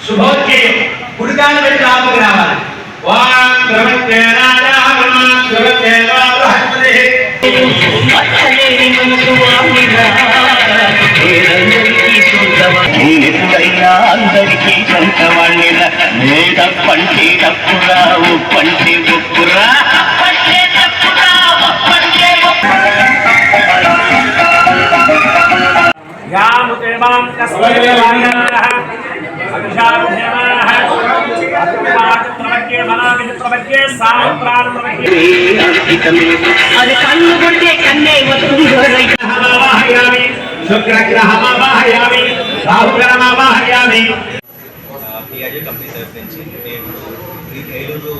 శుభోదయం గుడికాలు పెట్టి రాముకి రావాలి. అందరికీ సొంత వాళ్ళ పంటే తప్పురా పంటే గొప్పురా పియాజో కంపెనీ తరఫు నుంచి నేను ఏలూరులో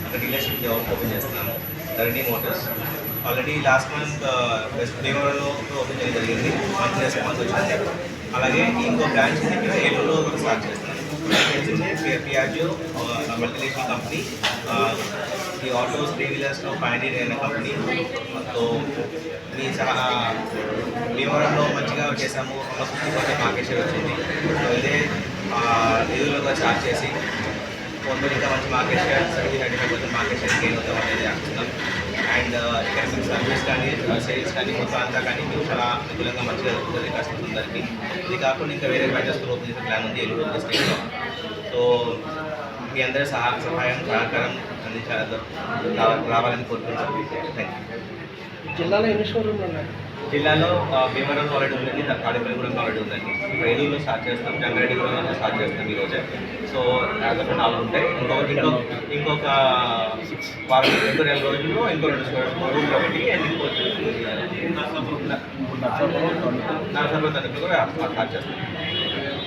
ఒక డీలర్షిప్ ఓపెన్ చేస్తున్నాను. Dharani motors already last month west భీమవరంలో ఓపెన్ చేయడం జరిగింది. మంచి రెస్పాన్స్ వచ్చింది. అలాగే ఇంకో బ్రాంచ్ ఏలూరులో ఒకటి స్టార్ట్ చేస్తున్నాను. పియాజో మల్టీనేషనల్ కంపెనీ, ఈ ఆటోస్ 3 వీలర్స్లో పైనీర్ అయిన కంపెనీ. సో మీ భీమవరంలో మంచిగా చేసాము. 50% మార్కెట్ షేర్ వచ్చింది. సో ఇదే ఏలూరులో స్టార్ట్ చేసి కొందరు ఇంకా మంచి market share 70-95% market share gain అవుతాం అనేది ఆశిస్తున్నాం. అండ్ ఇక్కడ మీకు సర్వీస్ కానీ సేల్స్ కానీ మొత్తం అంతా కానీ మీకు చాలా అనుకూలంగా మంచిగా జరుగుతుంది కస్టమర్లందరికీ. ఇది కాకుండా ఇంకా వేరే బ్రాంచెస్ ఓపెన్ చేసే ప్లాన్ ఉంది ఏలూరు డిస్ట్రిక్ట్లో. సో మీ అందరి సహాయం సహకారం రావాలని కోరుకుంటున్నాను. Thank you. జిల్లాలో ఎన్ని షోరూమ్లు ఉన్నాయి? జిల్లాలో భీమవరం ఆల్రెడీ ఉందండి, తాడేపల్లిగూడెం ఆల్రెడీ ఉందండి. ఇప్పుడు ఏలూరులో స్టార్ట్ చేస్తాం, జంగారెడ్డిగూడెంలో స్టార్ట్ చేస్తాం ఈరోజే. సో యాజ్ ఆఫ్ 4 ఉంటాయి. ఇంకొక వారం 2 నెలల రోజుల్లో ఇంకో 2 షోరూమ్లు ఒకటి నరసంలో తరపులు కూడా స్టార్ట్ చేస్తాం.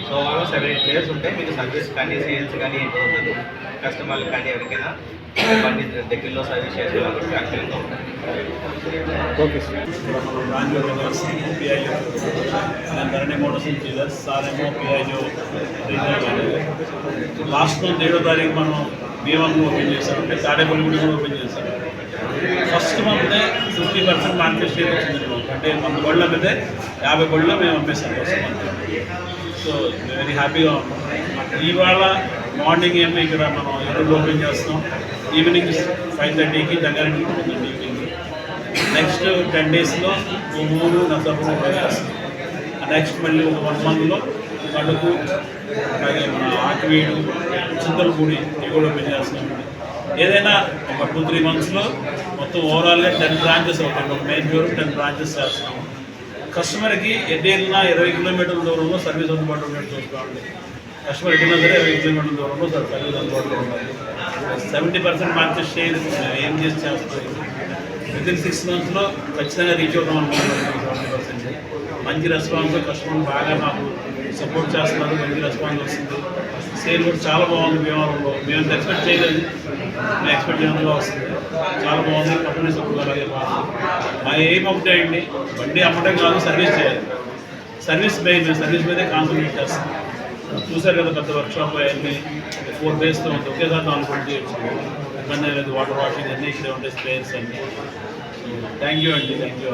సో 7-8 ప్లేయర్స్ ఉంటాయి. మీకు సర్వీస్ కానీ సేల్స్ కానీ అవుతుంది. కస్టమర్లు కానీ ఎవరికైనా బండి దగ్గరలో సర్వీస్ చేసుకోవాలంటే యాక్చువల్గా ఉంటాయి. Okay sir. Piaggio Dharani motors dealers, సారేమో Piaggio regional manager. Last month 7వ తారీఖు మనం భీమవరం ఓపెన్ చేశాం, తాడేపల్లిగూడెం కూడా ఓపెన్ చేశాం. ఫస్ట్ మంత్నే 50% మార్కెట్ షేర్ వచ్చింది. అంటే 100 బళ్ళ మీదే 50 బళ్ళలో మేము అమ్మేసాం ఫస్ట్ మంత్. సో వెరీ హ్యాపీగా ఉన్నాం. ఇవాళ మార్నింగ్ ఏమో ఇక్కడ మనం ఏలూరులో ఓపెన్ చేస్తాం. ఈవినింగ్ 5:30కి దగ్గరికి ఉంటుందండి ఈవినింగ్. నెక్స్ట్ 10 డేస్లో 3 నర్సాపురం ఓపెన్ చేస్తాం. నెక్స్ట్ మళ్ళీ ఒక 1 మంత్లో కడుపు, అలాగే మన ఆకివీడు, చింతలపూడి ఇవి కూడా ఓపెన్ చేస్తున్నాం. ఏదైనా ఒక 2-3 మంత్స్లో మొత్తం ఓవరాల్గా 10 బ్రాంచెస్ అవుతాయి. ఒక మెయిన్ డోర్ 10 బ్రాంచెస్ చేస్తున్నాము. కస్టమర్కి ఎటు వెళ్ళినా 20 కిలోమీటర్ల దూరంలో సర్వీస్ అందుబాటులో ఉన్నట్టు చూసుకోండి. కస్టమర్ ఎటున్నా సరే 20 కిలోమీటర్ల దూరంలో సర్వీస్ అందుబాటులో ఉండాలి. 70% మార్కెట్ షేర్ ఏం చేస్తాం. వితిన్ 6 మంత్స్లో ఖచ్చితంగా రీచ్ అవుతాం అనుకుంటున్నాం. 70% మంచి రెస్పాన్స్. కస్టమర్ బాగా మాకు సపోర్ట్ చేస్తున్నారు. మంచి రెస్పాన్స్ వస్తుంది. సేల్ కూడా చాలా బాగుంది భీమవరంలో. మేము ఎక్స్పెక్ట్ చేయలేదు, మేము ఎక్స్పెక్ట్ చేయడంలో వస్తుంది. చాలా బాగుంది. కంపెనీ సపోర్ట్ అలాగే బాగుంది. మా ఎయిమ్ ఒకటే అండి, బండి అమ్మటం కాదు, సర్వీస్ చేయాలి. సర్వీస్ మెయిన్, సర్వీస్ మీదే కాన్సన్ట్రేట్ చేస్తాం. చూసారు కదా పెద్ద వర్క్షాప్ అన్నీ 4 డేస్తో ఉంది. ఒకేసారి అనుకుంటే ఇబ్బంది లేదు. వాటర్ వాషింగ్ అన్నీ ఇక్కడే ఉంటాయి, స్పేర్స్ అన్నీ. థ్యాంక్ యూ అండి. Thank you.